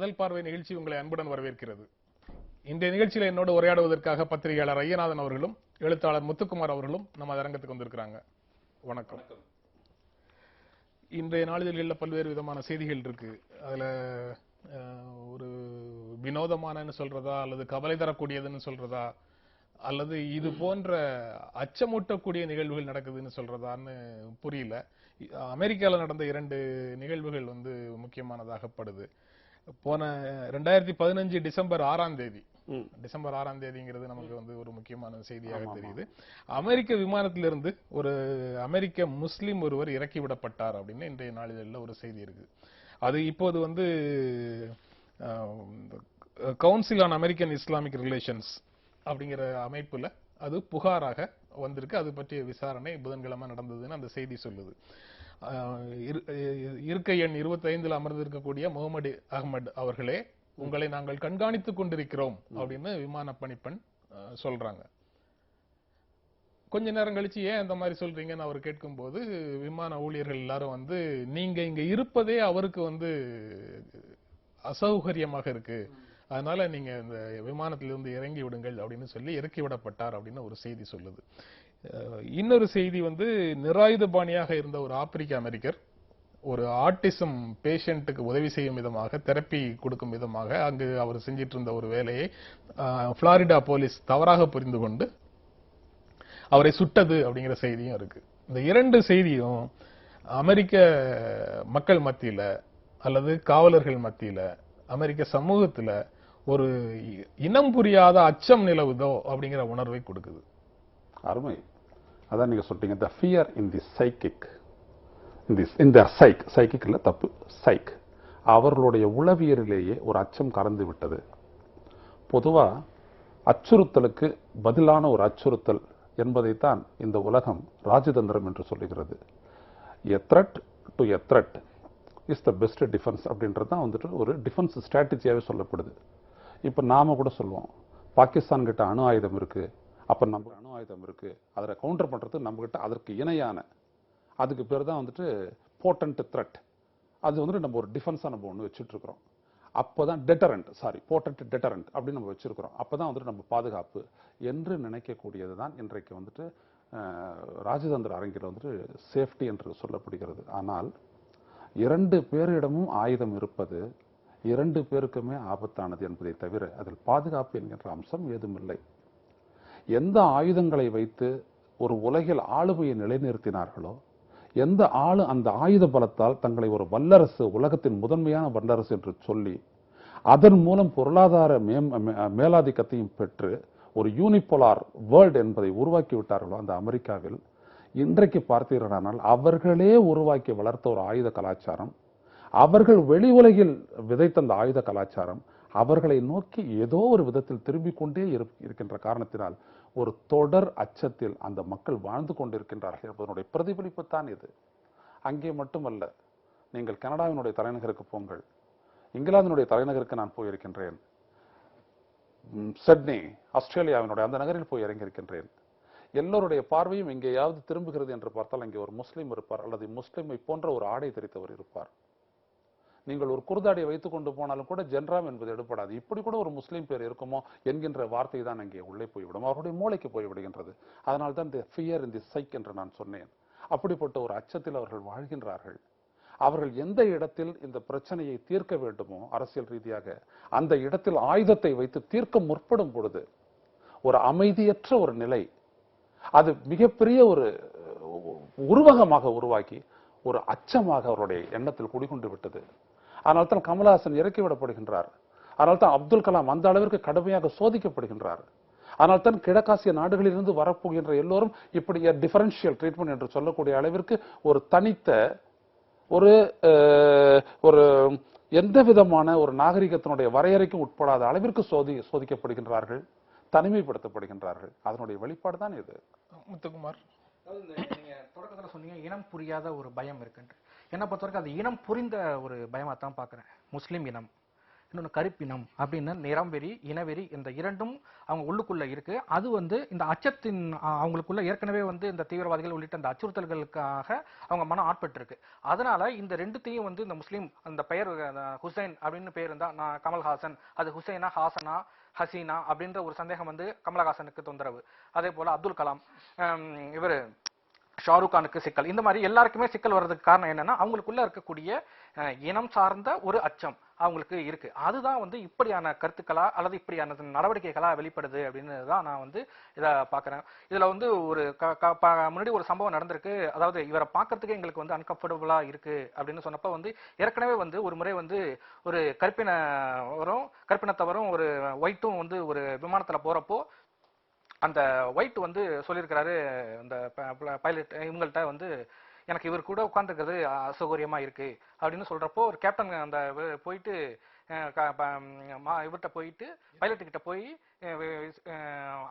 மதல் பார்வை நிகழ்ச்சி உங்களை அன்புடன் வரவேற்கிறது. இன்றைய நிகழ்ச்சியில் என்னோடு உரையாடுவதற்காக பத்திரிகையாளர் ஐயநாதன் அவர்களும் எழுத்தாளர் முத்துக்குமார் அவர்களும் நம்ம அரங்கத்துக்கு வந்திருக்கிறாங்க. வணக்கம். இன்றைய நாளிதழ்களில் பல்வேறு விதமான செய்திகள் இருக்கு. அதுல ஒரு வினோதமானன்னு சொல்றதா அல்லது கவலை தரக்கூடியதுன்னு சொல்றதா அல்லது இது போன்ற அச்சமூட்டக்கூடிய நிகழ்வுகள் நடக்குதுன்னு சொல்றதான்னு புரியல. அமெரிக்காவில் நடந்த 2 நிகழ்வுகள் முக்கியமானதாகப்படுது. போன 2015 டிசம்பர் 6ஆம் தேதி, டிசம்பர் 6ஆம் தேதிங்கிறது நமக்கு ஒரு முக்கியமான செய்தியாக தெரியுது. அமெரிக்க விமானத்திலிருந்து ஒரு அமெரிக்க முஸ்லிம் ஒருவர் இறக்கி விடப்பட்டார் அப்படின்னு இன்றைய நாளிதழில் ஒரு செய்தி இருக்கு. அது இப்போது council on American Islamic relations அப்படிங்கிற அமைப்புல அது புகாராக வந்திருக்கு. அது பற்றிய விசாரணை புதன்கிழமை நடந்ததுன்னு அந்த செய்தி சொல்லுது. இருக்கை எண் 25 அமர்ந்திருக்கக்கூடிய முகமது அகமது அவர்களே, உங்களை நாங்கள் கண்காணித்துக் கொண்டிருக்கிறோம் அப்படின்னு விமான பணிப்பெண் சொல்றாங்க. கொஞ்ச நேரம் கழிச்சு ஏன் அந்த மாதிரி சொல்றீங்கன்னு அவர் கேட்கும் போது விமான ஊழியர்கள் எல்லாரும் நீங்க இங்க இருப்பதே அவருக்கு அசௌகரியமாக இருக்கு, அதனால நீங்க இந்த விமானத்திலிருந்து இறங்கி விடுங்கள் அப்படின்னு சொல்லி இறக்கி விடப்பட்டார் அப்படின்னு ஒரு செய்தி சொல்லுது. இன்னொரு செய்தி நிராயுதபாணியாக இருந்த ஒரு ஆப்பிரிக்க அமெரிக்கர் ஒரு ஆட்டிசம் பேஷண்ட்டுக்கு உதவி செய்யும் விதமாக, தெரப்பி கொடுக்கும் விதமாக அங்கு அவர் செஞ்சிட்டு இருந்த ஒரு வேலையை புளோரிடா போலீஸ் தவறாக புரிந்து கொண்டு அவரை சுட்டது அப்படிங்கிற செய்தியும் இருக்கு. இந்த 2 செய்தியும் அமெரிக்க மக்கள் மத்தியில அல்லது காவலர்கள் மத்தியில, அமெரிக்க சமூகத்துல ஒரு இனம் புரியாத அச்சம் நிலவுதோ அப்படிங்கிற உணர்வை கொடுக்குது. அருமை. அதான் நீங்க சொல்றீங்க, the fear in the psychic, in their psychic இல்ல, தப்பு, psych. அவர்களுடைய உளவியலிலேயே ஒரு அச்சம் கலந்து விட்டது. பொதுவா அச்சுறுத்தலுக்கு பதிலான ஒரு அச்சுறுத்தல் என்பதைத்தான் இந்த உலகம் ராஜதந்திரம் என்று சொல்லுகிறது. a threat to a threat is the best defense அப்படின்றது தான் ஒரு டிஃபென்ஸ் ஸ்ட்ராட்டஜியாவே சொல்லப்படுது. இப்ப நாம கூட சொல்லுவோம், பாகிஸ்தான் கிட்ட அணு ஆயுதம் இருக்கு, அப்ப நம்ம அணு ஆயுதம் இருக்கு, அதை கவுண்டர் பண்றது நம்ம கிட்ட அதற்கு இணையான, அதுக்கு பேர் தான் போட்டன்ட் த்ரெட். அது நம்ம ஒரு டிஃபென்ஸா நம்ம ஒண்ணு வச்சுட்டு இருக்கிறோம். அப்பதான் டெட்டரண்ட், போட்டன்ட் டெட்டரண்ட் அப்படின்னு நம்ம வச்சிருக்கிறோம். அப்பதான் நம்ம பாதுகாப்பு என்று நினைக்கக்கூடியது தான் இன்றைக்கு ராஜதந்திர அரங்கில் சேஃப்டி என்று சொல்லப்படுகிறது. ஆனால் 2 பேரிடமும் ஆயுதம் இருப்பது 2 பேருக்குமே ஆபத்தானது என்பதை தவிர அதில் பாதுகாப்பு என்கின்ற அம்சம் ஏதும் இல்லை. எந்த ஆயுதங்களை வைத்து ஒரு உலகில் ஆளுமையை நிலைநிறுத்தினார்களோ, எந்த அந்த ஆயுத பலத்தால் தங்களை ஒரு வல்லரசு, உலகத்தின் முதன்மையான வல்லரசு என்று சொல்லி அதன் மூலம் பொருளாதார மேலாதிக்கத்தையும் பெற்று ஒரு யூனிபோலார் வேர்ல்டு என்பதை உருவாக்கி விட்டார்களோ அந்த அமெரிக்காவில், இன்றைக்கு பார்த்தீர்களானால் அவர்களே உருவாக்கி வளர்த்த ஒரு ஆயுத கலாச்சாரம், அவர்கள் வெளி உலகில் விதைத்த அந்த ஆயுத கலாச்சாரம் அவர்களை நோக்கி ஏதோ ஒரு விதத்தில் திரும்பிக் கொண்டே இருக்கின்ற காரணத்தினால் ஒரு தொடர் அச்சத்தில் அந்த மக்கள் வாழ்ந்து கொண்டிருக்கின்றார்கள் என்பதனுடைய பிரதிபலிப்பு தான் இது. அங்கே மட்டுமல்ல, நீங்கள் கனடாவினுடைய தலைநகருக்கு போங்கள், இங்கிலாந்தினுடைய தலைநகருக்கு நான் போயிருக்கின்றேன், சிட்னி ஆஸ்திரேலியாவினுடைய அந்த நகரில் போய் இறங்கியிருக்கின்றேன். எல்லோருடைய பார்வையும் எங்கேயாவது திரும்புகிறது என்று பார்த்தால் அங்கே ஒரு முஸ்லீம் இருப்பார், அல்லது முஸ்லீமை போன்ற ஒரு ஆடை தரித்தவர் இருப்பார். நீங்கள் ஒரு குர்தாடியை வைத்துக் கொண்டு போனாலும் கூட ஜென்ராம் என்பது எடுப்படாது. இப்படி கூட ஒரு முஸ்லீம் பேர் இருக்குமோ என்கின்ற வார்த்தை தான் அங்கே உள்ளே போய்விடும், அவருடைய மூளைக்கு போய்விடுகின்றது. அதனால் தான் ஃபியர் இன் தி சைக் என்று நான் சொன்னேன். அப்படிப்பட்ட ஒரு அச்சத்தில் அவர்கள் வாழ்கின்றார்கள். அவர்கள் எந்த இடத்தில் இந்த பிரச்சனையை தீர்க்க வேண்டுமோ அரசியல் ரீதியாக அந்த இடத்தில் ஆயுதத்தை வைத்து தீர்க்க முற்படும் பொழுது ஒரு அமைதியற்ற ஒரு நிலை, அது மிகப்பெரிய ஒரு உருவகமாக உருவாக்கி ஒரு அச்சமாக அவருடைய எண்ணத்தில் குடிகொண்டு விட்டது. அதனால் தான் கமலஹாசன் இறக்கிவிடப்படுகின்றார். அதனால் தான் அப்துல் கலாம் அந்த அளவிற்கு கடுமையாக சோதிக்கப்படுகின்றார். அதனால் தான் கிழக்காசிய நாடுகளிலிருந்து வரப்போகின்ற எல்லோரும் இப்படி டிஃபரன்ஷியல் ட்ரீட்மெண்ட் என்று சொல்லக்கூடிய அளவிற்கு ஒரு தனித்த ஒரு எந்த விதமான ஒரு நாகரிகத்தினுடைய வரையறைக்கும் உட்படாத அளவிற்கு சோதிக்கப்படுகின்றார்கள், தனிமைப்படுத்தப்படுகின்றார்கள். அதனுடைய வெளிப்பாடு தான் இது. முத்துக்குமார், நீங்க தொடக்கத்துல சொன்னீங்க இனம் புரியாத ஒரு பயம் இருக்குன்னு. என்ன பொறுத்தவரைக்கும் அது இனம் புரிந்த ஒரு பயமா தான் பாக்குறேன். முஸ்லிம் இனம் இன்னொன்று கருப்பினம் அப்படின்னு நிறம்வெறி இனவெறி இந்த இரண்டும் அவங்க உள்ளுக்குள்ள இருக்கு. அது வந்து இந்த அச்சத்தின் அவங்களுக்குள்ள ஏற்கனவே வந்து இந்த தீவிரவாதிகள் உள்ளிட்ட இந்த அச்சுறுத்தல்களுக்காக அவங்க மனம் ஆட்பட்டிருக்கு. அதனால இந்த ரெண்டுத்தையும் வந்து இந்த முஸ்லீம் அந்த பெயர் ஹுசைன் அப்படின்னு பேர் இருந்தா நான் கமல்ஹாசன், அது ஹுசைனா ஹாசனா ஹசீனா அப்படின்ற ஒரு சந்தேகம் வந்து கமலஹாசனுக்கு தொந்தரவு. அதே போல அப்துல் கலாம், இவர் ஷாருக் கானுக்கு சிக்கல். இந்த மாதிரி எல்லாருக்குமே சிக்கல் வர்றதுக்கு காரணம் என்னன்னா அவங்களுக்குள்ள இருக்கக்கூடிய இனம் சார்ந்த ஒரு அச்சம் அவங்களுக்கு இருக்கு. அதுதான் வந்து இப்படியான கருத்துக்களா அல்லது இப்படியான நடவடிக்கைகளா வெளிப்படுது அப்படின்னு தான் நான் வந்து இதை பாக்குறேன். இதுல வந்து ஒரு முன்னாடி ஒரு சம்பவம் நடந்திருக்கு. அதாவது இவரை பாக்குறதுக்கு எங்களுக்கு வந்து அன்கம்ஃபர்டபுளா இருக்கு அப்படின்னு சொன்னப்ப வந்து ஏற்கனவே வந்து ஒரு முறை வந்து ஒரு கருப்பினத்தவரும் ஒரு ஒயிட்டும் வந்து ஒரு விமானத்துல போறப்போ அந்த ஒயிட் வந்து சொல்லியிருக்கிறாரு அந்த பைலட் இவங்கள்ட்ட வந்து எனக்கு இவர் கூட உட்கார்ந்துருக்கிறது அசௌகரியமா இருக்கு அப்படின்னு சொல்றப்போ ஒரு கேப்டன் அந்த போயிட்டு இவர்கிட்ட போயிட்டு பைலட் கிட்ட போய்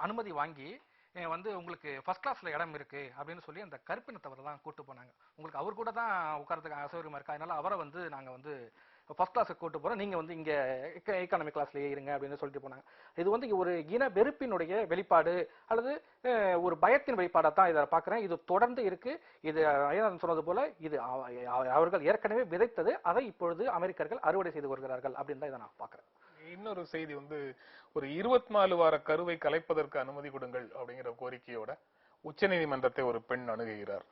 அனுமதி வாங்கி வந்து உங்களுக்கு ஃபர்ஸ்ட் கிளாஸ்ல இடம் இருக்கு அப்படின்னு சொல்லி அந்த கருப்பினத்தவரை தான் கூட்டு போனாங்க. உங்களுக்கு அவர் கூட தான் உட்கார்றதுக்கு அசௌகரியமா இருக்கு, அதனால அவரை வந்து நாங்க வந்து ஃபர்ஸ்ட் கிளாஸுக்கு கூட்டு போறோம், நீங்க வந்து இங்க எக்கானமிக் கிளாஸ்லயே இருங்க அப்படின்னு சொல்லிட்டு போனாங்க. இது வந்து ஒரு இன வெறுப்பினுடைய வெளிப்பாடு அல்லது ஒரு பயத்தின் வெளிப்பாடா தான் இதை பாக்குறேன். இது தொடர்ந்து இருக்கு. இது சொன்னது போல இது அவர்கள் ஏற்கனவே விதைத்தது, அதை இப்பொழுது அமெரிக்கர்கள் அறுவடை செய்து வருகிறார்கள் அப்படின்னு தான் இதை நான் பாக்குறேன். இன்னொரு செய்தி வந்து ஒரு 24 வார கருவை கலைப்பதற்கு அனுமதி கொடுங்கள் அப்படிங்கிற கோரிக்கையோட உச்சநீதிமன்றத்தை ஒரு பெண் அணுகுகிறார்.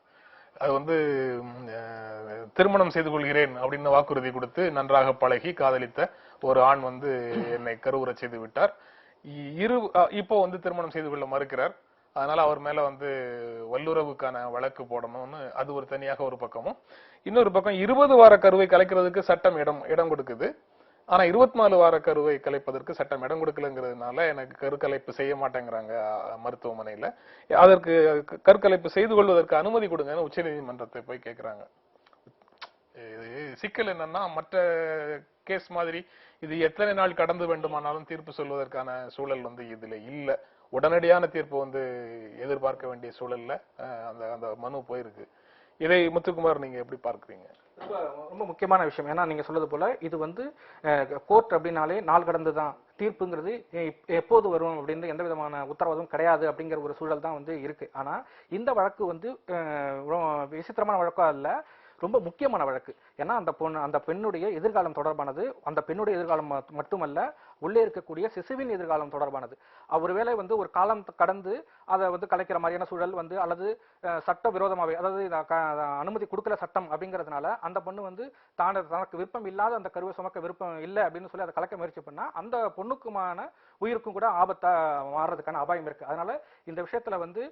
அது வந்து திருமணம் செய்து கொள்கிறேன் அப்படின்னு வாக்குறுதி கொடுத்து நன்றாக பழகி காதலித்த ஒரு ஆண் வந்து என்னை கருவுற செய்து விட்டார். இப்போ வந்து திருமணம் செய்து கொள்ள மறுக்கிறார். அதனால அவர் மேல வந்து வல்லுறவுக்கான வழக்கு போடணும்னு அது ஒரு தனியாக ஒரு பக்கமும், இன்னொரு பக்கம் 20 வார கருவை கலைக்கிறதுக்கு சட்டம் இடம் கொடுக்குது. ஆனா 24 வார கருவை கலைப்பதற்கு சட்டம் இடம் கொடுக்கலங்கிறதுனால எனக்கு கருக்கலைப்பு செய்ய மாட்டேங்கிறாங்க மருத்துவமனையில. அதற்கு கருக்கலைப்பு செய்து கொள்வதற்கு அனுமதி கொடுங்கன்னு உச்சநீதிமன்றத்தை போய் கேட்கிறாங்க. சிக்கல் என்னன்னா மற்ற கேஸ் மாதிரி இது எத்தனை நாள் கடந்து வேண்டுமானாலும் தீர்ப்பு சொல்வதற்கான சூழல் வந்து இதுல இல்ல. உடனடியான தீர்ப்பு வந்து எதிர்பார்க்க வேண்டிய சூழல்ல அந்த மனு போயிருக்கு. இதை முத்துக்குமார் நீங்க எப்படி பார்க்கிறீங்க? ரொம்ப முக்கியமான விஷயம். ஏன்னா நீங்க சொல்றது போல இது வந்து கோர்ட் அப்படின்னாலே நாள் கடந்துதான் தீர்ப்புங்கிறது எப்போது வரும் அப்படின்னு எந்த விதமான உத்தரவாதம் கிடையாது அப்படிங்கிற ஒரு சூழல் தான் வந்து இருக்கு. ஆனா இந்த வழக்கு வந்து விசித்திரமான வழக்கா இல்ல, ரொம்ப முக்கியமான வழக்கு. ஏன்னா அந்த பெண்ணுடைய எதிர்காலம் தொடர்பானது. அந்த பெண்ணுடைய எதிர்காலம் மட்டுமல்ல, உள்ளே இருக்கக்கூடிய சிசுவின் எதிர்காலம் தொடர்பானது. ஒருவேளை வந்து ஒரு காலம் கடந்து அதை வந்து கலைக்கிற மாதிரியான சூழல் வந்து அல்லது சட்ட விரோதமாவே, அதாவது அனுமதி கொடுக்கல சட்டம் அப்படிங்கிறதுனால அந்த பொண்ணு வந்து தனக்கு விருப்பம் இல்லாத அந்த கருவை சுமக்க விருப்பம் இல்லை அப்படின்னு சொல்லி அதை கலக்க முயற்சி பண்ணா அந்த பொண்ணுக்குமான உயிருக்கும் கூட ஆபத்தா மாறுறதுக்கான அபாயம் இருக்கு. அதனால இந்த விஷயத்துல வந்து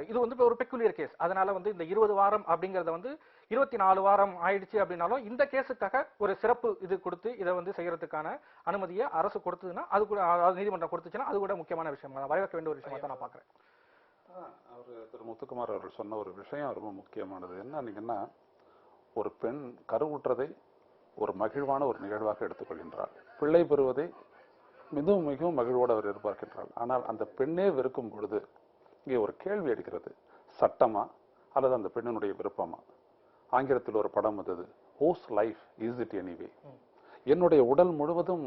இது வந்து ஒரு பெக்குலியர் கேஸ். அதனால வந்து இந்த 20 வாரம் அப்படிங்கறத வந்து 24 வாரம் ஆயிடுச்சு அப்படின்னாலும் இந்த கேஸுக்காக ஒரு சிறப்பு இது கொடுத்து இதை வந்து செய்யறதுக்கான அனுமதியை அரசு கொடுத்ததுன்னா அது கூட, நீதிமன்றம் கொடுத்துச்சுன்னா அது கூட முக்கியமான விஷயம், வரவேற்க வேண்டிய ஒரு விஷயமா தான் நான் பாக்குறேன். திரு முத்துக்குமார் அவர்கள் சொன்ன ஒரு விஷயம் ரொம்ப முக்கியமானது. என்னன்னா, ஒரு பெண் கருவுற்றதை ஒரு மகிழ்வான ஒரு நிகழ்வாக எடுத்துக்கொள்கின்றார். பிள்ளை பெறுவதை மிகவும் மகிழ்வோடு அவர் எதிர்பார்க்கின்றார். ஆனால் அந்த பெண்ணே வெறுக்கும் பொழுது இங்கே ஒரு கேள்வி எடுக்கிறது, சட்டமா அல்லது அந்த பெண்ணினுடைய விருப்பமா? ஆங்கிலத்தில் ஒரு படம் வந்தது, whose life is it anyway? என்னுடைய உடல் முழுவதும்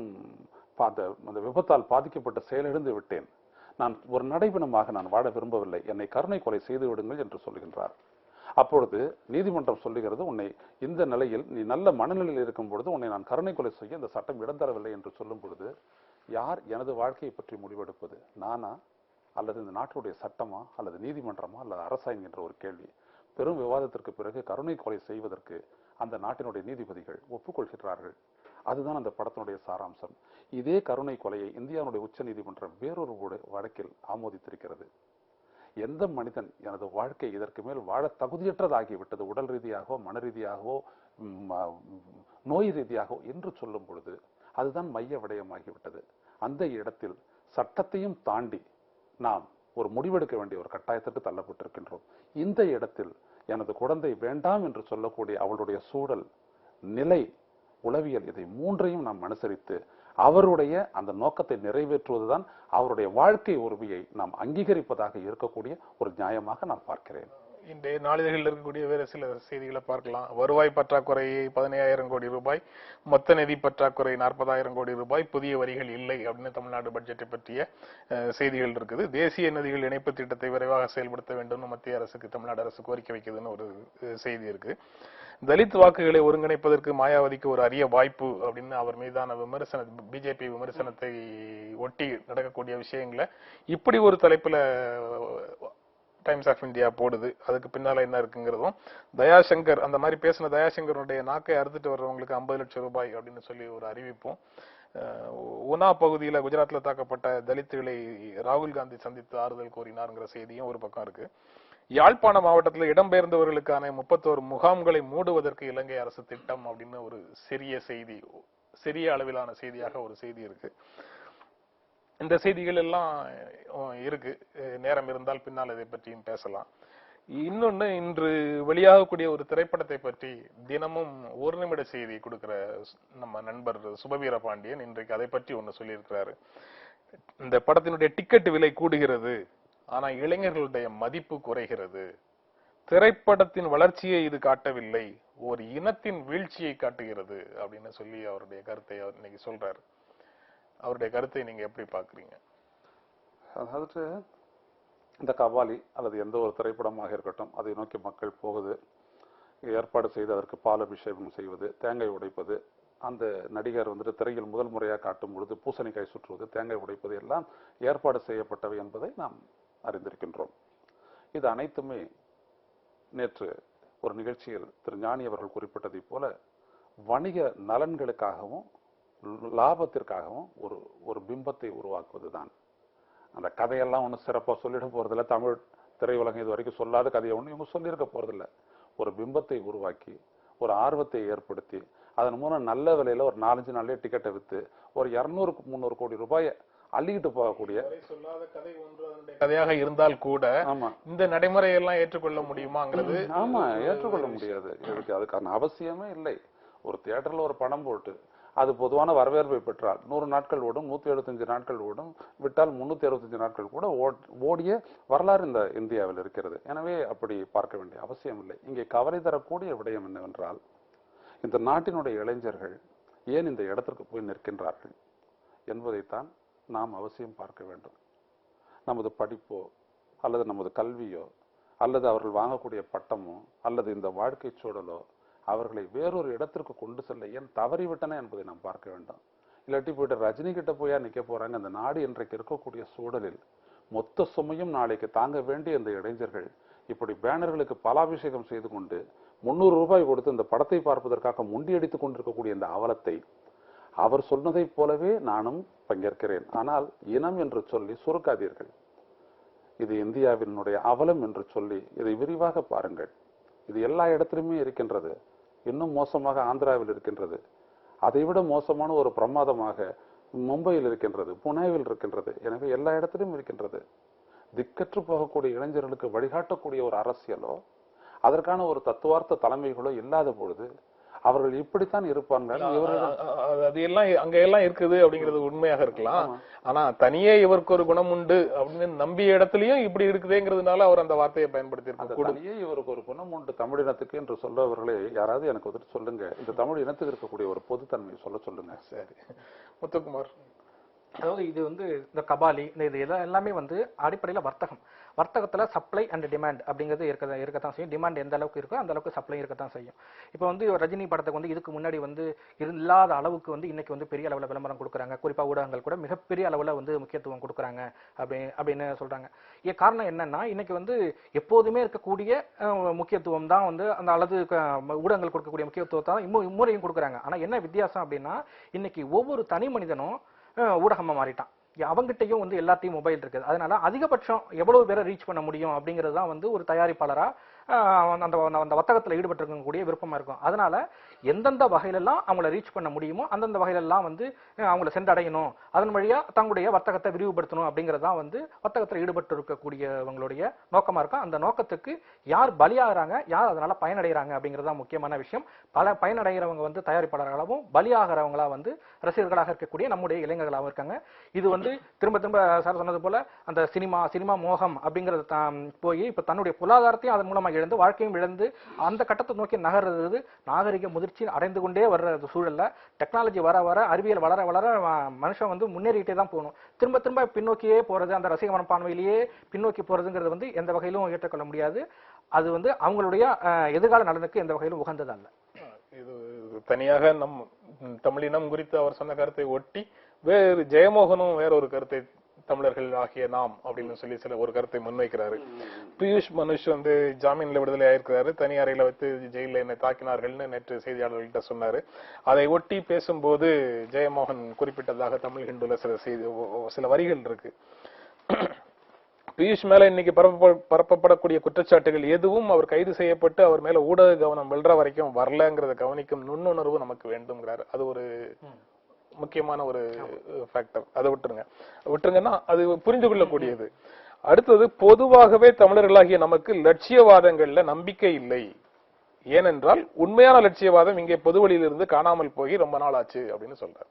அந்த விபத்தால் பாதிக்கப்பட்ட செயலிழந்து விட்டேன், நான் ஒரு நடைபெணமாக நான் வாழ விரும்பவில்லை, என்னை கருணை கொலை செய்து விடுங்கள் என்று சொல்லுகின்றார். அப்பொழுது நீதிமன்றம் சொல்லுகிறது, உன்னை இந்த நிலையில் நீ நல்ல மனநிலையில் இருக்கும் பொழுது உன்னை நான் கருணை கொலை செய்ய இந்த சட்டம் இடம் தரவில்லை என்று சொல்லும் பொழுது யார் எனது வாழ்க்கையை பற்றி முடிவெடுப்பது, நானா அல்லது இந்த நாட்டுடைய சட்டமா அல்லது நீதிமன்றமா அல்லது அரசா என்கின்ற ஒரு கேள்வி. பெரும் விவாதத்திற்கு பிறகு கருணை கொலை செய்வதற்கு அந்த நாட்டினுடைய நீதிபதிகள் ஒப்புக்கொள்கிறார்கள். அதுதான் அந்த படத்தினுடைய சாராம்சம். இதே கருணை கொலையை இந்தியாவுடைய உச்ச நீதிமன்றம் வேறொரு வழக்கில் ஆமோதித்திருக்கிறது. எந்த மனிதன் எனது வாழ்க்கை இதற்கு மேல் வாழ தகுதியற்றதாகிவிட்டது, உடல் ரீதியாகவோ மன ரீதியாகவோ நோய் ரீதியாகவோ என்று சொல்லும் பொழுது அதுதான் மைய விடயமாகிவிட்டது. அந்த இடத்தில் சட்டத்தையும் தாண்டி நாம் ஒரு முடிவெடுக்க வேண்டிய ஒரு கட்டாயத்திற்கு தள்ளப்பட்டிருக்கின்றோம். இந்த இடத்தில் எனது குழந்தை வேண்டாம் என்று சொல்லக்கூடிய அவளுடைய சூழல், நிலை, உளவியல், இதை மூன்றையும் நாம் அனுசரித்து அவருடைய அந்த நோக்கத்தை நிறைவேற்றுவதுதான் அவருடைய வாழ்க்கை உரிமையை நாம் அங்கீகரிப்பதாக இருக்கக்கூடிய ஒரு நியாயமாக நான் பார்க்கிறேன். இன்றைய நாளிதழில் இருக்கக்கூடிய வேறு சில செய்திகளை பார்க்கலாம். வருவாய் பற்றாக்குறை 15,000 கோடி ரூபாய், மொத்த நிதி பற்றாக்குறை 40,000 கோடி ரூபாய், புதிய வரிகள் இல்லை அப்படின்னு தமிழ்நாடு பட்ஜெட்டை பற்றிய செய்திகள் இருக்குது. தேசிய நதிகள் இணைப்பு திட்டத்தை விரைவாக செயல்படுத்த வேண்டும் மத்திய அரசுக்கு தமிழ்நாடு அரசு கோரிக்கை வைக்குதுன்னு ஒரு செய்தி இருக்கு. தலித் வாக்குகளை ஒருங்கிணைப்பதற்கு மாயாவதிக்கு ஒரு அரிய வாய்ப்பு அப்படின்னு அவர் மீதான பிஜேபி விமர்சனத்தை ஒட்டி நடக்கக்கூடிய விஷயங்களை இப்படி ஒரு தலைப்புல டைம்ஸ் ஆஃப் இந்தியா போடுது. அதுக்கு பின்னால என்ன இருக்குங்கிறதும், தயாசங்கர் அந்த மாதிரி பேசின தயாசங்கருடைய நாக்கை அறுத்துட்டு வர்றவங்களுக்கு 50 லட்சம் ரூபாய் அப்படின்னு சொல்லி ஒரு அறிவிப்பும், உனா பகுதியில குஜராத்ல தாக்கப்பட்ட தலித்துகளை ராகுல் காந்தி சந்தித்து ஆறுதல் கோரினார்ங்கிற செய்தியும் ஒரு பக்கம் இருக்கு. யாழ்ப்பாண மாவட்டத்தில் இடம்பெயர்ந்தவர்களுக்கான 31 முகாம்களை மூடுவதற்கு இலங்கை அரசு திட்டம் அப்படின்னு ஒரு சிறிய அளவிலான செய்தியாக ஒரு செய்தி இருக்கு. இந்த செய்திகள் எல்லாம் இருக்கு. நேரம் இருந்தால் பின்னால் இதை பற்றியும் பேசலாம். இன்னொன்னு, இன்று வெளியாகக்கூடிய ஒரு திரைப்படத்தை பற்றி தினமும் ஒரு நிமிட செய்தி கொடுக்கிற நம்ம நண்பர் சுபவீர பாண்டியன் இன்றைக்கு அதை பற்றி ஒண்ணு சொல்லியிருக்கிறாரு. இந்த படத்தினுடைய டிக்கெட் விலை கூடுகிறது, ஆனா இளைஞர்களுடைய மதிப்பு குறைகிறது. திரைப்படத்தின் வளர்ச்சியை இது காட்டவில்லை, ஒரு இனத்தின் வீழ்ச்சியை காட்டுகிறது அப்படின்னு சொல்லி அவருடைய கருத்தை அவர் இன்னைக்கு சொல்றாரு. அவருடைய கருத்தை நீங்க எப்படி பாக்குறீங்க? அதாவது இந்த கவாலி அல்லது எந்த ஒரு திரைப்படமாக இருக்கட்டும், அதை நோக்கி மக்கள் போகுது, ஏற்பாடு செய்து அதற்கு பால் அபிஷேகம் செய்வது, தேங்காய் உடைப்பது, அந்த நடிகர் திரையில் முதல் முறையாக காட்டும் பொழுது பூசணிக்காய் சுற்றுவது, தேங்காய் உடைப்பது எல்லாம் ஏற்பாடு செய்யப்பட்டவை என்பதை நாம் அறிந்திருக்கின்றோம். இது அனைத்துமே நேற்று ஒரு நிகழ்ச்சியில் திரு ஞானி அவர்கள் குறிப்பிட்டதை போல வணிக நலன்களுக்காகவும் லாபத்திற்காகவும் ஒரு பிம்பத்தை உருவாக்குவதுதான். அந்த கதையெல்லாம் ஒன்றும் சிறப்பாக சொல்லிட போறதில்லை. தமிழ் திரையுலகம் இது வரைக்கும் சொல்லாத கதையை ஒன்று இவங்க சொல்லியிருக்க போறதில்லை. ஒரு பிம்பத்தை உருவாக்கி ஒரு ஆர்வத்தை ஏற்படுத்தி அதன் மூலம் நல்ல விலையில ஒரு 4-5 நாள்லயே டிக்கெட்டை வித்து ஒரு 200-300 கோடி ரூபாயை அள்ளிக்கிட்டு போகக்கூடிய சொல்லாத கதை ஒன்று கதையாக இருந்தால் கூட இந்த நடைமுறையெல்லாம் ஏற்றுக்கொள்ள முடியுமாங்கிறது ஏற்றுக்கொள்ள முடியாது. அதுக்கான அவசியமே இல்லை. ஒரு தியேட்டர்ல ஒரு படம் போட்டு அது பொதுவான வரவேற்பை பெற்றால் 100 நாட்கள் ஓடும், 175 நாட்கள் ஓடும், விட்டால் 365 நாட்கள் கூட ஓடிய வரலாறு இந்த இந்தியாவில் இருக்கிறது. எனவே அப்படி பார்க்க வேண்டிய அவசியம் இல்லை. இங்கே கவலை தரக்கூடிய விடயம் என்னவென்றால், இந்த நாட்டினுடைய இளைஞர்கள் ஏன் இந்த இடத்திற்கு போய் நிற்கின்றார்கள் என்பதைத்தான் நாம் அவசியம் பார்க்க வேண்டும். நமது படிப்போ அல்லது நமது கல்வியோ அல்லது அவர்கள் வாங்கக்கூடிய பட்டமோ அல்லது இந்த வாழ்க்கை சூழலோ அவர்களை வேறொரு இடத்திற்கு கொண்டு செல்ல ஏன் தவறிவிட்டன என்பதை நாம் பார்க்க வேண்டும். இல்லாட்டி போயிட்டு ரஜினி கிட்ட போயா நிக்க போறாங்க. அந்த நாடு இன்றைக்கு இருக்கக்கூடிய சூழலில் மொத்த சுமையும் நாளைக்கு தாங்க வேண்டிய இந்த இளைஞர்கள் இப்படி பேனர்களுக்கு பலாபிஷேகம் செய்து கொண்டு 300 ரூபாய் கொடுத்து இந்த படத்தை பார்ப்பதற்காக முண்டியடித்துக் கொண்டிருக்கக்கூடிய இந்த அவலத்தை அவர் சொன்னதைப் போலவே நானும் பங்கேற்கிறேன். ஆனால் இனம் என்று சொல்லி சுருக்காதீர்கள். இது இந்தியாவினுடைய அவலம் என்று சொல்லி இதை விரிவாக பாருங்கள். இது எல்லா இடத்திலுமே இருக்கின்றது. இன்னும் மோசமாக ஆந்திராவில் இருக்கின்றது. அதைவிட மோசமான ஒரு பிரமாதமாக மும்பையில் இருக்கின்றது, புனேவில் இருக்கின்றது. எனவே எல்லா இடத்திலும் இருக்கின்றது. திக்கற்று போகக்கூடிய இளைஞர்களுக்கு வழிகாட்டக்கூடிய ஒரு அரசியலோ அதற்கான ஒரு தத்துவார்த்த தலைமைகளோ இல்லாத பொழுது அவர்கள் இப்படித்தான் இருப்பார்கள். அது எல்லாம் அங்க எல்லாம் இருக்குது அப்படிங்கிறது உண்மையாக இருக்கலாம். ஆனா தனியே இவருக்கு ஒரு குணம் உண்டு அப்படின்னு நம்பிய இடத்துலயும் இப்படி இருக்குதுங்கிறதுனால அவர் அந்த வார்த்தையை பயன்படுத்தி தனியே இவருக்கு ஒரு குணம் உண்டு தமிழினத்துக்கு என்று சொல்லவர்களே யாராவது எனக்கு சொல்லுங்க. இந்த தமிழ் இனத்துக்கு இருக்கக்கூடிய ஒரு பொதுத்தன்மையை சொல்லுங்க. சரி முத்துக்குமார். அதாவது இது இந்த கபாலி இது எல்லாமே அடிப்படையில வர்த்தகத்துல சப்ளை அண்ட் டிமாண்ட் அப்படிங்கிறது இருக்கத்தான் செய்யும். டிமாண்ட் எந்த அளவுக்கு இருக்கோ அந்த அளவுக்கு சப்ளை இருக்கத்தான் செய்யும். இப்போ ரஜினி படத்துக்கு இதுக்கு முன்னாடி இல்லாத அளவுக்கு இன்னைக்கு பெரிய அளவுல விளம்பரம் கொடுக்குறாங்க. குறிப்பா ஊடகங்கள் கூட மிகப்பெரிய அளவுல முக்கியத்துவம் கொடுக்குறாங்க அப்படின்னு சொல்றாங்க. காரணம் என்னன்னா இன்னைக்கு எப்போதுமே இருக்கக்கூடிய முக்கியத்துவம் தான் அந்த அளவு ஊடகங்கள் கொடுக்கக்கூடிய முக்கியத்துவத்தை இம்முறையும் கொடுக்குறாங்க. ஆனா என்ன வித்தியாசம் அப்படின்னா இன்னைக்கு ஒவ்வொரு தனி மனிதனும் ஊடகமா மாறிட்டான். அவங்கிட்டையும் எல்லாத்தையும் மொபைல் இருக்குது. அதனால அதிகபட்சம் எவ்வளவு பேரை ரீச் பண்ண முடியும் அப்படிங்கிறது தான் ஒரு தயாரிப்பாளரா அந்த வர்த்தகத்துல ஈடுபட்டிருக்கக்கூடிய விருப்பமா இருக்கும். அதனால எந்தெந்த வகையிலெல்லாம் அவங்கள ரீச் பண்ண முடியுமோ அந்தந்த வகையிலெல்லாம் அவங்கள சென்றடையணும், அதன் வழியா தங்களுடைய வர்த்தகத்தை விரிவுபடுத்தணும் அப்படிங்கறதான் வர்த்தகத்துல ஈடுபட்டு இருக்கக்கூடியவங்களுடைய நோக்கமா இருக்கும். அந்த நோக்கத்துக்கு யார் பலியாகிறாங்க, யார் அதனால பயனடைகிறாங்க அப்படிங்கறதா முக்கியமான விஷயம். பல பயனடைகிறவங்க தயாரிப்பாளர்களாகவும் பலியாகிறவங்களா ரசிகர்களாக இருக்கக்கூடிய நம்முடைய இளைஞர்களாகவும் இருக்காங்க. இது வந்து திரும்ப திரும்ப சார் சொன்னது போல அந்த சினிமா மோகம் அப்படிங்கறது போய் இப்ப தன்னுடைய பொருளாதாரத்தையும் அதன் மூலமா இழந்து வாழ்க்கையும் இழந்து அந்த கட்டத்தை நோக்கி நகர்றது நாகரிக முதிர்ச்சி அடைந்து கொண்டே வர்ற சூழல்ல டெக்னாலஜி வர வர அறிவியல் வளர வளர மனுஷன் வந்து முன்னேறிட்டே தான் போகணும். திரும்ப திரும்ப பின்னோக்கியே போறது, அந்த ரசிக மனப்பான்மையிலேயே பின்னோக்கி போறதுங்கிறது வந்து எந்த வகையிலும் ஏற்றுக்கொள்ள முடியாது. அது வந்து அவங்களுடைய எதிர்கால நலனுக்கு எந்த வகையிலும் உகந்தது அல்ல. இது தனியாக நம் தமிழினம் குறித்து அவர் சொன்ன கருத்தை ஒட்டி வேறு ஜெயமோகனும் வேற ஒரு கருத்தை தமிழர்கள் ஆகிய நாம் அப்படின்னு சொல்லி சில ஒரு கருத்தை முன்வைக்கிறாரு. பியூஷ் மனுஷ் வந்து ஜாமீன்ல விடுதலை ஆயிருக்கிறாரு. தனி அறையில வைத்து ஜெயில என்னை தாக்கினார்கள்னு நேற்று செய்தியாளர்கள்ட்ட சொன்னாரு. அதை ஒட்டி பேசும்போது ஜெயமோகன் குறிப்பிட்டதாக தமிழ் ஹிந்துல சில வரிகள் இருக்கு. பியூஷ் மேல இன்னைக்கு பரப்பப்படக்கூடிய குற்றச்சாட்டுகள் எதுவும் அவர் கைது செய்யப்பட்டு அவர் மேல ஊடக கவனம் வெல்ற வரைக்கும் வரலங்கிறத கவனிக்கும் நுண்ணுணர்வு நமக்கு வேண்டும்ங்கிறாரு. அது ஒரு முக்கியமான ஒரு ஃபேக்டர். அதை விட்டுருங்கன்னா அது புரிந்து கொள்ளக்கூடியது. அடுத்தது, பொதுவாகவே தமிழர்களாகிய நமக்கு லட்சியவாதங்கள்ல நம்பிக்கை இல்லை. ஏனென்றால் உண்மையான லட்சியவாதம் இங்கே பொதுவெளியிலிருந்து காணாமல் போய் ரொம்ப நாள் ஆச்சு அப்படின்னு சொல்றாரு.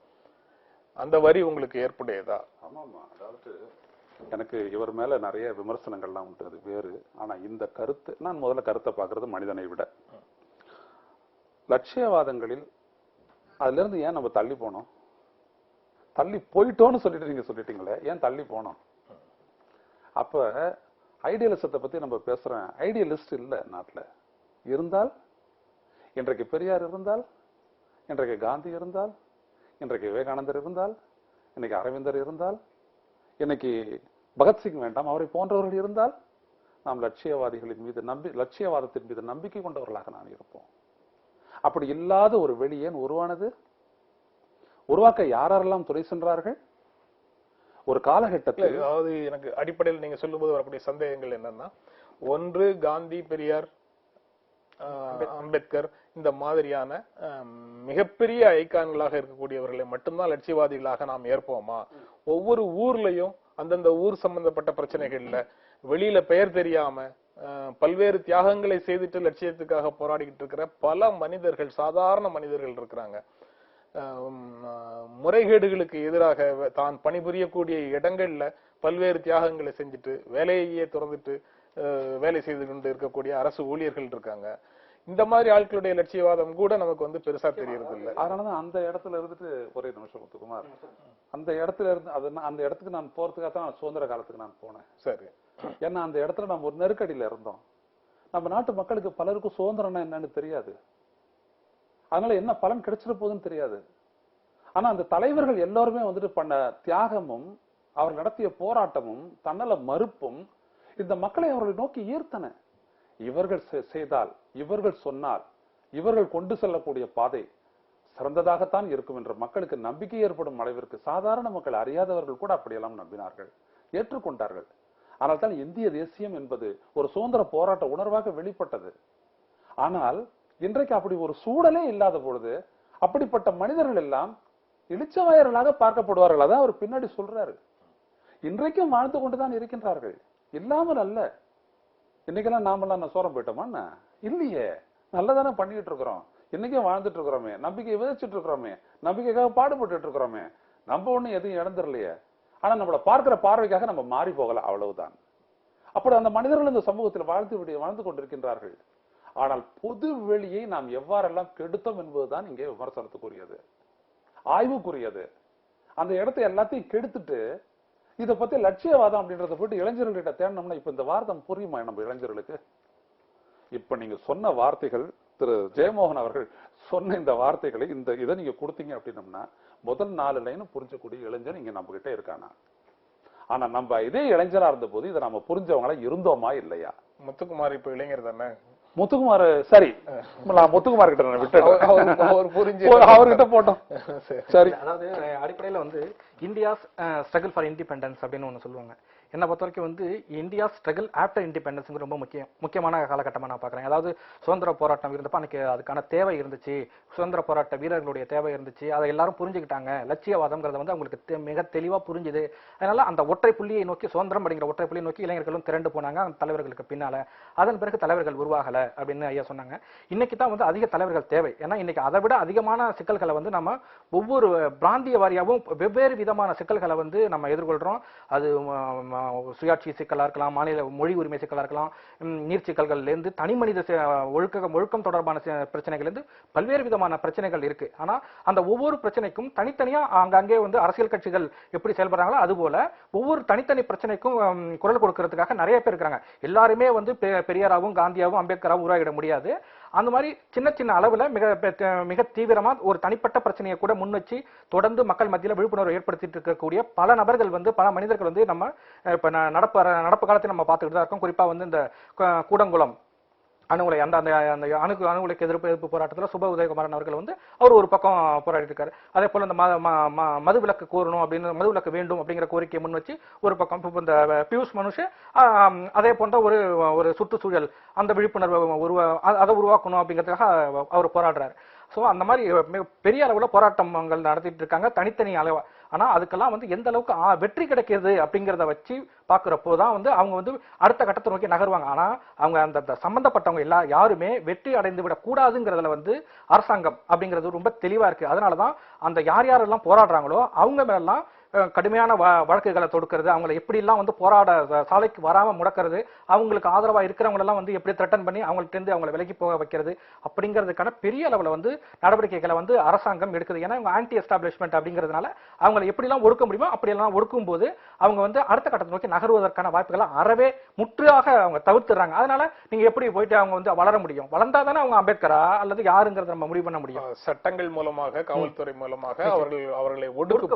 அந்த வரி உங்களுக்கு ஏற்புடையதா? ஆமாமா. அதாவது எனக்கு இவர் மேல நிறைய விமர்சனங்கள்லாம் உண்டு, அது வேறு. ஆனா இந்த கருத்து, நான் முதல்ல கருத்தை பார்க்கறது மனிதனை விட லட்சியவாதங்களில் அதுல இருந்து ஏன் நம்ம தள்ளி போனோம்? தள்ளி போயிட்டோம்னு சொல்லிட்டு நீங்க சொல்லிட்டீங்களே, ஏன் தள்ளி போனோம்? அப்ப ஐடியலிசத்தை பத்தி நம்ம பேசுறேன். ஐடியலிஸ்ட் இல்ல நாட்டுல. இருந்தால் இன்றைக்கு பெரியார் இருந்தால், இன்றைக்கு காந்தி இருந்தால், இன்றைக்கு விவேகானந்தர் இருந்தால், இன்னைக்கு அரவிந்தர் இருந்தால், இன்னைக்கு பகத்சிங் வேண்டாம் அவரை போன்றவர்கள் இருந்தால், நாம் லட்சியவாதிகளின் மீது லட்சியவாதத்தின் மீது நம்பிக்கை கொண்டவர்களாக நான் இருப்போம். அப்படி இல்லாத ஒரு வெளி ஏன் உருவானது? உருவாக்க யாரெல்லாம் துணை சென்றார்கள்? ஒரு காலகட்டத்தில், அதாவது எனக்கு அடிப்படையில் நீங்க சொல்லும்போது வரக்கூடிய சந்தேகங்கள் என்னன்னா, ஒன்று காந்தி, பெரியார், அம்பேத்கர் இந்த மாதிரியான மிகப்பெரிய ஐகான்களாக இருக்கக்கூடியவர்களை மட்டும்தான் லட்சியவாதிகளாக நாம் ஏற்போமா? ஒவ்வொரு ஊர்லயும் அந்தந்த ஊர் சம்பந்தப்பட்ட பிரச்சனைகள்ல வெளியில பெயர் தெரியாம பல்வேறு தியாகங்களை செய்துட்டு லட்சியத்துக்காக போராடிக்கிட்டு இருக்கிற பல மனிதர்கள், சாதாரண மனிதர்கள் இருக்கிறாங்க. முறைகேடுகளுக்கு எதிராக தான் பணிபுரியக்கூடிய இடங்கள்ல பல்வேறு தியாகங்களை செஞ்சுட்டு வேலையே திறந்துட்டு வேலை செய்து கொண்டு இருக்கக்கூடிய அரசு ஊழியர்கள் இருக்காங்க. இந்த மாதிரி ஆட்களுடைய லட்சியவாதம் கூட நமக்கு வந்து பெருசா தெரியறது இல்லை. அதனாலதான் அந்த இடத்துல இருந்துட்டு, ஒரே நிமிஷம் முத்துக்குமார், அந்த இடத்துல இருந்து அந்த இடத்துக்கு நான் போறதுக்காக தான் சுதந்திர காலத்துக்கு நான் போனேன். சரி. ஏன்னா அந்த இடத்துல நம்ம ஒரு நெருக்கடியில இருந்தோம். நம்ம நாட்டு மக்களுக்கு பலருக்கும் சுதந்திரம்னா என்னன்னு தெரியாது. அதனால என்ன பலன் கிடைச்சிட போகுதுன்னு தெரியாது. ஆனா அந்த தலைவர்கள் எல்லாருமே வந்துட்டு பண்ண தியாகமும் அவர் நடத்திய போராட்டமும் தன்னல மறுப்பும் இந்த மக்களை அவர்களை நோக்கி ஈர்த்தன. இவர்கள் செய்தால், இவர்கள் சொன்னால், இவர்கள் கொண்டு செல்லக்கூடிய பாதை சிறந்ததாகத்தான் இருக்கும் என்ற மக்களுக்கு நம்பிக்கை ஏற்படும் அளவிற்கு சாதாரண மக்கள், அறியாதவர்கள் கூட அப்படியெல்லாம் நம்பினார்கள், ஏற்றுக்கொண்டார்கள். ஆனால் தான் இந்திய தேசியம் என்பது ஒரு சுதந்திர போராட்ட உணர்வாக வெளிப்பட்டது. ஆனால் இன்றைக்கு அப்படி ஒரு சூழலே இல்லாத பொழுது அப்படிப்பட்ட மனிதர்கள் எல்லாம் இளிச்சவாயர்களாக பார்க்கப்படுவார்கள். அதான் அவர் பின்னாடி சொல்றாரு. இன்றைக்கும் வாழ்ந்து கொண்டுதான் இருக்கின்றார்கள், இல்லாமல் அல்ல. இன்னைக்கெல்லாம் நாமெல்லாம் சோரம் போயிட்டோமா? இல்லையே, நல்லதானே பண்ணிட்டு இருக்கிறோம். இன்னைக்கும் வாழ்ந்துட்டு இருக்கிறோமே, நம்பிக்கை விதைச்சிட்டு இருக்கிறோமே, நம்பிக்கைக்காக பாடுபட்டு இருக்கிறோமே. நம்ம ஒண்ணு எதையும் இழந்துடலையே. ஆனா நம்மளை பார்க்கிற பார்வைக்காக நம்ம மாறி போகல, அவ்வளவுதான். அப்படி அந்த மனிதர்கள் இந்த சமூகத்தில் வாழ்ந்து கொண்டிருக்கின்றார்கள். ஆனால் பொது வெளியை நாம் எவ்வாறெல்லாம் கெடுத்தோம் என்பதுதான் இங்கே விமர்சனத்துக்குரியது, ஆய்வுக்குரியது. அந்த இடத்தை எல்லாத்தையும் கெடுத்துட்டு இதை பத்தி லட்சியவாதம் அப்படின்றத போட்டு இளைஞர்கள்கிட்ட தேடணும்னா இப்ப இந்த வார்த்தை புரியுமா நம்ம இளைஞர்களுக்கு? இப்ப நீங்க சொன்ன வார்த்தைகள், திரு ஜெயமோகன் அவர்கள் சொன்ன இந்த வார்த்தைகளை, இதை நீங்க கொடுத்தீங்க அப்படின்னம்னா முதல் 4 லைன் புரிஞ்சக்கூடிய இளைஞன் இங்க நம்ம கிட்ட இருக்கானா? ஆனா நம்ம இதே இளைஞரா இருந்த போது இதை நம்ம புரிஞ்சவங்களா இருந்தோமா இல்லையா? முத்துக்குமார் இப்ப இளைஞர் தானே. முத்துக்குமார் சரி, நான் முத்துக்குமார் கிட்ட விட்டு அவர்கிட்ட போட்டோம். சரி, அதாவது அடிப்படையில வந்து இந்தியாஸ் ஸ்ட்ரகிள் ஃபார் இண்டிபெண்டன்ஸ் அப்படின்னு ஒண்ணு சொல்லுவாங்க. என்னை பொறுத்த வரைக்கும் வந்து இந்தியா ஸ்ட்ரகிள் ஆஃப்டர் இண்டிபெண்டன்ஸ் ரொம்ப முக்கியமான காலகட்டமா நான் பார்க்குறேன். அதாவது சுதந்திர போராட்டம் இருந்தப்ப அன்னைக்கு அதுக்கான தேவை இருந்துச்சு, சுதந்திர போராட்ட வீரர்களுடைய தேவை இருந்துச்சு, அதை எல்லாரும் புரிஞ்சுக்கிட்டாங்க. லட்சியவாதம்ங்கிறத வந்து அவங்களுக்கு மிக தெளிவா புரிஞ்சுது. அதனால அந்த ஒற்றை புள்ளியை நோக்கி, சுதந்திரம் அப்படிங்கிற ஒற்றை புள்ளியை நோக்கி இளைஞர்களும் திரண்டு போனாங்க அந்த தலைவர்களுக்கு பின்னால. அதன் பிறகு தலைவர்கள் உருவாகல அப்படின்னு ஐயா சொன்னாங்க. இன்னைக்கு தான் வந்து அதிக தலைவர்கள் தேவை. ஏன்னா இன்னைக்கு அதை விட அதிகமான சிக்கல்களை வந்து நம்ம ஒவ்வொரு பிராந்திய வாரியாகவும் வெவ்வேறு விதமான சிக்கல்களை வந்து நம்ம எதிர்கொள்றோம். அது சுயாட்சி சிக்கலா இருக்கலாம், மாநில மொழி உரிமை சிக்கலா இருக்கலாம், நீர் சிக்கல்கள்ல இருந்து தனி மனித ஒழுக்கம் தொடர்பான பிரச்சனைகள் இருந்து பல்வேறு விதமான பிரச்சனைகள் இருக்கு. ஆனா அந்த ஒவ்வொரு பிரச்சனைக்கும் தனித்தனியா அங்கங்கே வந்து அரசியல் கட்சிகள் எப்படி செயல்படுறாங்களோ அதுபோல ஒவ்வொரு தனித்தனி பிரச்சனைக்கும் குரல் கொடுக்கறதுக்காக நிறைய பேர் இருக்காங்க. எல்லாருமே வந்து பெரியாராவும் காந்தியாவும் அம்பேத்கராவும் உருவாகிட முடியாது. அந்த மாதிரி சின்ன சின்ன அளவுல மிக தீவிரமா ஒரு தனிப்பட்ட பிரச்சனையை கூட முன் வச்சு தொடர்ந்து மக்கள் மத்தியில விழிப்புணர்வு ஏற்படுத்திட்டு இருக்கக்கூடிய பல நபர்கள் வந்து, பல மனிதர்கள் வந்து நம்ம இப்ப நடப்பு காலத்தை நம்ம பார்த்துக்கிட்டு தான் இருக்கோம். குறிப்பா வந்து இந்த கூடங்குளம் அணுகுலை அந்த அணுகுலைக்கு எதிர்ப்பு போராட்டத்தில் சுப உதயகுமாரன் அவர்கள் வந்து அவர் ஒரு பக்கம் போராடிட்டு இருக்காரு. அதே போல இந்த மதுவிலக்கு கோரணும் அப்படின்னு, மதுவிலக்கு வேண்டும் அப்படிங்கிற கோரிக்கையை முன் வச்சு ஒரு பக்கம் இந்த பியூஷ் மனுஷ் அதே போன்ற ஒரு சுற்றுச்சூழல் அந்த விழிப்புணர்வு அதை உருவாக்கணும் அப்படிங்கிறதுக்காக அவர் போராடுறாரு. ஸோ அந்த மாதிரி பெரிய அளவுல போராட்டங்கள் நடத்திட்டு இருக்காங்க தனித்தனி அளவா. ஆனா அதுக்கெல்லாம் வந்து எந்த அளவுக்கு வெற்றி கிடைக்கிறது அப்படிங்கிறத வச்சு பாக்குறப்போ தான் வந்து அவங்க வந்து அடுத்த கட்டத்தை நோக்கி நகருவாங்க. ஆனா அவங்க அந்த சம்பந்தப்பட்டவங்க யாருமே வெற்றி அடைந்து விட கூடாதுங்கிறதுல வந்து அரசாங்கம் அப்படிங்கிறது ரொம்ப தெளிவா இருக்கு. அதனாலதான் அந்த யாரெல்லாம் போராடுறாங்களோ அவங்க மேலாம் கடுமையான வழக்குகளை தொடுக்கிறது, அவங்களை எப்படி எல்லாம் வந்து போராட சாலைக்கு வராம முடக்கிறது, அவங்களுக்கு ஆதரவா இருக்கிறவங்க எல்லாம் வந்து எப்படி த்ரெட்டன் பண்ணி அவங்கள்ட்ட இருந்து அவங்களை விலகி போக வைக்கிறது அப்படிங்கிறதுக்கான பெரிய அளவுல வந்து நடவடிக்கைகளை வந்து அரசாங்கம் எடுக்குது. ஏன்னா அவங்க ஆன்டி எஸ்டாப்ளிஷ்மெண்ட் அப்படிங்கிறதுனால அவங்களை எப்படி எல்லாம் ஒடுக்க முடியுமோ அப்படி எல்லாம் ஒடுக்கும் போது அவங்க வந்து அடுத்த கட்டத்தை நோக்கி நகருவதற்கான வாய்ப்புகளை அறவே முற்றாக அவங்க தவிர்த்துறாங்க. அதனால நீங்க எப்படி போயிட்டு அவங்க வந்து வளர முடியும்? வளர்ந்தாதானே அவங்க அம்பேத்கரா அல்லது யாருங்கிறத நம்ம முடிவு பண்ண முடியும். சட்டங்கள் மூலமாக, காவல்துறை மூலமாக அவர்களை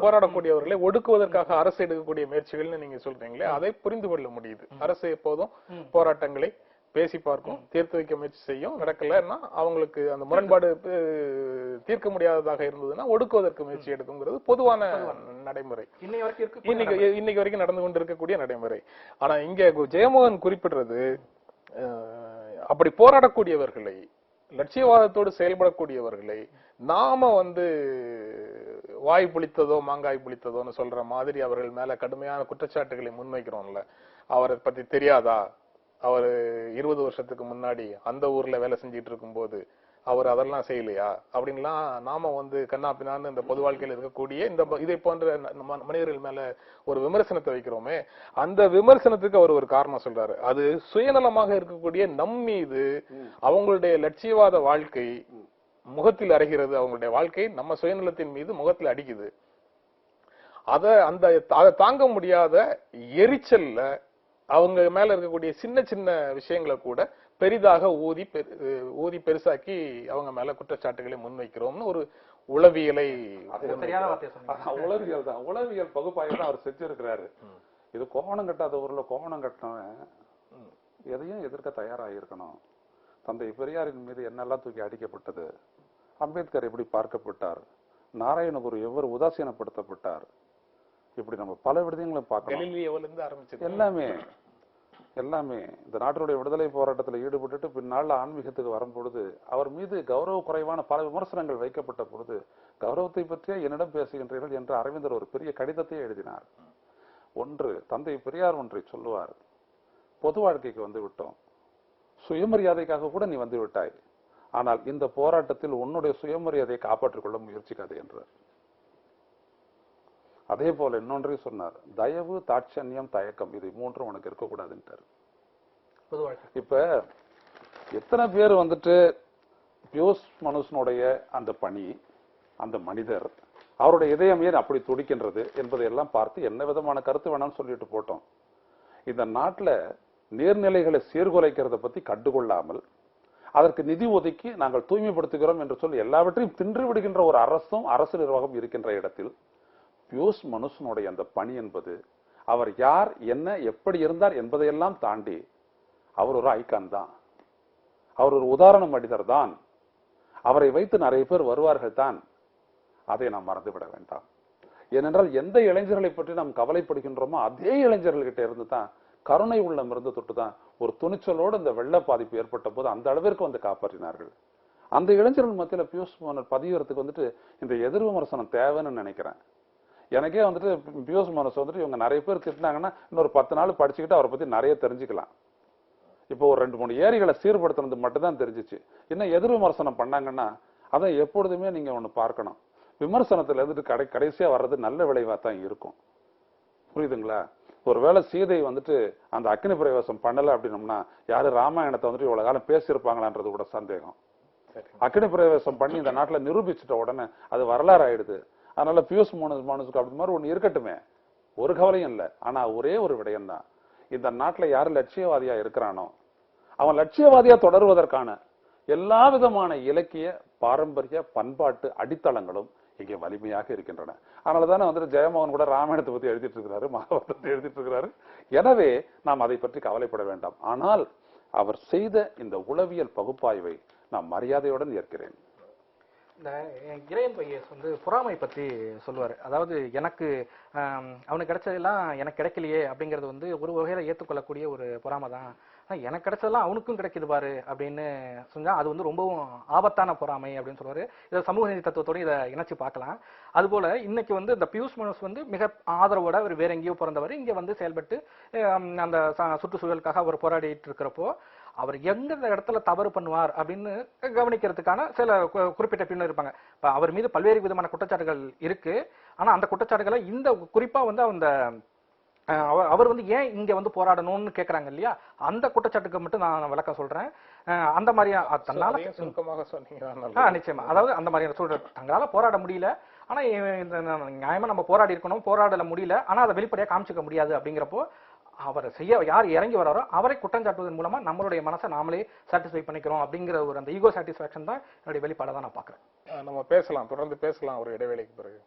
போராடக்கூடியவர்களை ஒடுக்குவதற்காக அரசு எடுக்கக்கூடிய முயற்சிகள்னு நீங்க சொல்றீங்களே, அதை புரிந்து கொள்ள முடியுது. அரசு எப்போதும் போராட்டங்களை பேசி பார்க்கும், தீர்த்து வைக்க முயற்சி செய்யும். நடக்கலன்னா அவங்களுக்கு அந்த முரண்பாடு தீர்க்க முடியாததாக இருந்ததுன்னா ஒடுக்குவதற்கு முயற்சி எடுக்குங்கிறது பொதுவான நடைமுறை, இன்னைக்கு வரைக்கும் நடந்து கொண்டு இருக்கக்கூடிய நடைமுறை. ஆனா இங்க ஜெயமோகன் குறிப்பிடுறது, அப்படி போராடக்கூடியவர்களை, லட்சியவாதத்தோடு செயல்படக்கூடியவர்களை நாம வந்து வாய் புளித்ததோ மாங்காய் புளித்ததோன்னு சொல்ற மாதிரி அவர்கள் மேல கடுமையான குற்றச்சாட்டுகளை முன்வைக்கிறோம்ல. அவரை பத்தி தெரியாதா, அவரு 20 வருஷத்துக்கு முன்னாடி அந்த ஊர்ல வேலை செஞ்சிட்டு இருக்கும் போது அவர் அதெல்லாம் செய்யலையா அப்படின்லாம் நாம வந்து கண்ணாப்பினான்னு இந்த பொது வாழ்க்கையில் இருக்கக்கூடிய இதை போன்ற மனிதர்கள் மேல ஒரு விமர்சனத்தை வைக்கிறோமே, அந்த விமர்சனத்துக்கு அவர் ஒரு காரணம் சொல்றாரு. அது சுயநலமாக இருக்கக்கூடிய நம் மீது அவங்களுடைய லட்சியவாத வாழ்க்கை முகத்தில் அடைகிறது. அவங்களுடைய வாழ்க்கை நம்ம சுயநலத்தின் மீது முகத்தில் அடிக்குது. அதை தாங்க முடியாத எரிச்சல்ல அவங்க மேல இருக்கக்கூடிய சின்ன சின்ன விஷயங்களை கூட பெரிதாக ஊதி பெருசாக்கி அவங்க மேல குற்றச்சாட்டுகளை முன்வைக்கிறோம்னு ஒரு உளவியலை, உளவியல் தான், உளவியல் பகுப்பாய்வு தான் அவர் செஞ்சிருக்கிறாரு. இது கோவணம் கட்டாத ஊர்ல கோவணம் கட்டினவன் எதையும் எதிர்க்க தயாராகிருக்கணும். தந்தை பெரியாரின் மீது என்னெல்லாம் தூக்கி அடிக்கப்பட்டது, அம்பேத்கர் எப்படி பார்க்கப்பட்டார், நாராயணகுரு எவ்வாறு உதாசீனப்படுத்தப்பட்டார், இப்படி நம்ம பல விடயங்களை பார்க்கணும். எல்லாமே இந்த நாட்டினுடைய விடுதலை போராட்டத்தில் ஈடுபட்டு பின்னால் ஆன்மீகத்துக்கு வரும்பொழுது அவர் மீது கௌரவ குறைவான பல விமர்சனங்கள் வைக்கப்பட்ட பொழுது, கௌரவத்தை பற்றியே என்னிடம் பேசுகின்றீர்கள் என்று அரவிந்தர் ஒரு பெரிய கடிதத்தை எழுதினார். ஒன்று, தந்தை பெரியார் ஒன்றை சொல்லுவார், பொது வாழ்க்கைக்கு வந்து விட்டோம், சுயமரியாதைக்காக கூட நீ வந்து விட்டாய், ஆனால் இந்த போராட்டத்தில் உன்னுடைய சுயமரியாதையை காப்பாற்றிக் கொள்ள முயற்சிக்காது என்றார். அதே போல இன்னொன்றையும் சொன்னார், தயவு, தாட்சண்யம், தயக்கம், இது மூன்றும் உனக்கு இருக்கக்கூடாதுன்றார். இப்ப எத்தனை பேர் வந்துட்டு பியூஷ் மனுஷனுடைய அந்த பணி, அந்த மனிதர், அவருடைய இதயம் ஏன் அப்படி துடிக்கின்றது என்பதையெல்லாம் பார்த்து என்ன விதமான கருத்து வேணாம்னு சொல்லிட்டு போட்டோம். இந்த நாட்டுல நீர்நிலைகளை சீர்குலைக்கிறத பத்தி கண்டுகொள்ளாமல் அதற்கு நிதி ஒதுக்கி நாங்கள் தூய்மைப்படுத்துகிறோம் என்று சொல்லி எல்லாவற்றையும் தின்று விடுகின்ற ஒரு அரசும் அரசு நிர்வாகம் இருக்கின்ற இடத்தில் பியூஷ் மனுஷனுடைய அந்த பணி என்பது, அவர் யார், என்ன, எப்படி இருந்தார் என்பதையெல்லாம் தாண்டி அவர் ஒரு ஐகான் தான், அவர் ஒரு உதாரண மனிதர் தான், அவரை வைத்து நிறைய பேர் வருவார்கள் தான். அதை நாம் மறந்துவிட வேண்டாம். ஏனென்றால் எந்த இளைஞர்களை பற்றி நாம் கவலைப்படுகின்றோமோ அதே இளைஞர்கள்கிட்ட இருந்து தான், கருணை உள்ளம் இருந்து தொட்டு தான் ஒரு துணிச்சலோடு இந்த வெள்ள பாதிப்பு ஏற்பட்ட போது அந்த அளவிற்கு வந்து காப்பாற்றினார்கள். அந்த இளைஞர்கள் மத்தியில பியூஷ் மோகன் பதியறதுக்கு வந்துட்டு இந்த எதிர் விமர்சனம் தேவைன்னு நினைக்கிறேன். எனக்கே வந்துட்டு பியூஷ் மோகன் வந்துட்டு இவங்க நிறைய பேர் திட்டினாங்கன்னா இன்னொரு 10 நாள் படிச்சுக்கிட்டு அவரை பத்தி நிறைய தெரிஞ்சுக்கலாம். இப்போ ஒரு 2-3 ஏரிகளை சீர்படுத்துறது மட்டும்தான் தெரிஞ்சிச்சு. இன்னும் எதிர் விமர்சனம் பண்ணாங்கன்னா அதை எப்பொழுதுமே நீங்க ஒண்ணு பார்க்கணும், விமர்சனத்துல இருந்துட்டு கடைசியா வர்றது நல்ல விளைவா தான் இருக்கும். புரியுதுங்களா? ஒருவேளை சீதை வந்துட்டு அந்த அக்னி பிரவேசம் பண்ணல அப்படின்னோம்னா யாரு ராமாயணத்தை வந்துட்டு இவ்வளவு காலம் பேசியிருப்பாங்களான்றது கூட சந்தேகம். அக்னி பிரவேசம் பண்ணி இந்த நாட்டுல நிரூபிச்சுட்ட உடனே அது வரலாறு ஆயிடுது. அதனால பியூஷ் மோகனுக்கு அப்படி மாதிரி ஒண்ணு இருக்கட்டுமே, ஒரு கவலையும் இல்லை. ஆனா ஒரே ஒரு விடயம் தான், இந்த நாட்டுல யாரு லட்சியவாதியா இருக்கிறானோ அவன் லட்சியவாதியா தொடர்வதற்கான எல்லா விதமான இலக்கிய பாரம்பரிய பண்பாட்டு அடித்தளங்களும் இங்கே வலிமையாக இருக்கின்றன. அதனாலதானே வந்துட்டு ஜெயமோகன் கூட ராமாயணத்தை பத்தி எழுதிட்டு இருக்கிறாரு, மகாபாரதத்தை எழுதிட்டு இருக்கிறாரு. எனவே நாம் அதை பற்றி கவலைப்பட வேண்டாம். ஆனால் அவர் செய்த இந்த உளவியல் பகுப்பாய்வை நான் மரியாதையுடன் ஏற்கிறேன். இந்த இறையன் பையஸ் வந்து பொறாமை பத்தி சொல்லுவாரு. அதாவது எனக்கு அவனுக்கு கிடைச்சதெல்லாம் எனக்கு கிடைக்கலையே அப்படிங்கிறது வந்து ஒரு வகையில ஏற்றுக்கொள்ளக்கூடிய ஒரு பொறாமை தான். எனக்கு கிடைச்சதெல்லாம் அவனுக்கும் கிடைக்குது பாரு அப்படின்னு சொன்னா அது வந்து ரொம்பவும் ஆபத்தான பொறாமை அப்படின்னு சொல்லுவாரு. இதை சமூக நீதி தத்துவத்தோட இதை இணைச்சு பார்க்கலாம். அதுபோல இன்னைக்கு வந்து இந்த பியூஷ் மோகன் வந்து மிக ஆதரவோட அவர் வேற எங்கேயோ பிறந்தவர் இங்க வந்து செயல்பட்டு அந்த சுற்றுச்சூழலுக்காக அவர் போராடிட்டு இருக்கிறப்போ அவர் எந்த இடத்துல தவறு பண்ணுவார் அப்படின்னு கவனிக்கிறதுக்கான சில குறிப்பிட்ட பின்னர் இருப்பாங்க. இப்ப அவர் மீது பல்வேறு விதமான குற்றச்சாட்டுகள் இருக்கு. ஆனா அந்த குற்றச்சாட்டுகளை இந்த குறிப்பா வந்து அந்த அவர் வந்து ஏன் இங்க வந்து போராடணும்னு கேக்குறாங்க இல்லையா, அந்த குற்றச்சாட்டுக்கு மட்டும் நான் விளக்கம் சொல்றேன். அந்த மாதிரியா தன்னால சுருக்கமாக சொன்னீங்க. நிச்சயமா, அதாவது அந்த மாதிரியான சொல்றேன், தங்களால போராட முடியல, ஆனா நியாயமா நம்ம போராடி இருக்கணும், போராடல முடியல, ஆனா அதை வெளிப்படையா காமிச்சுக்க முடியாது அப்படிங்கிறப்போ அவரை செய்ய யார் இறங்கி வராரோ அவரை குற்றம் சாட்டுவதன் மூலமா நம்மளுடைய மனசை நாமளே சாட்டிஸ்ஃபை பண்ணிக்கிறோம் அப்படிங்கிற ஒரு அந்த ஈகோ சாட்டிஸ்பாக்சன் தான் என்னுடைய வெளிப்பாடை தான் நான் பாக்குறேன். நம்ம பேசலாம், தொடர்ந்து பேசலாம் ஒரு இடைவேளைக்கு பிறகு.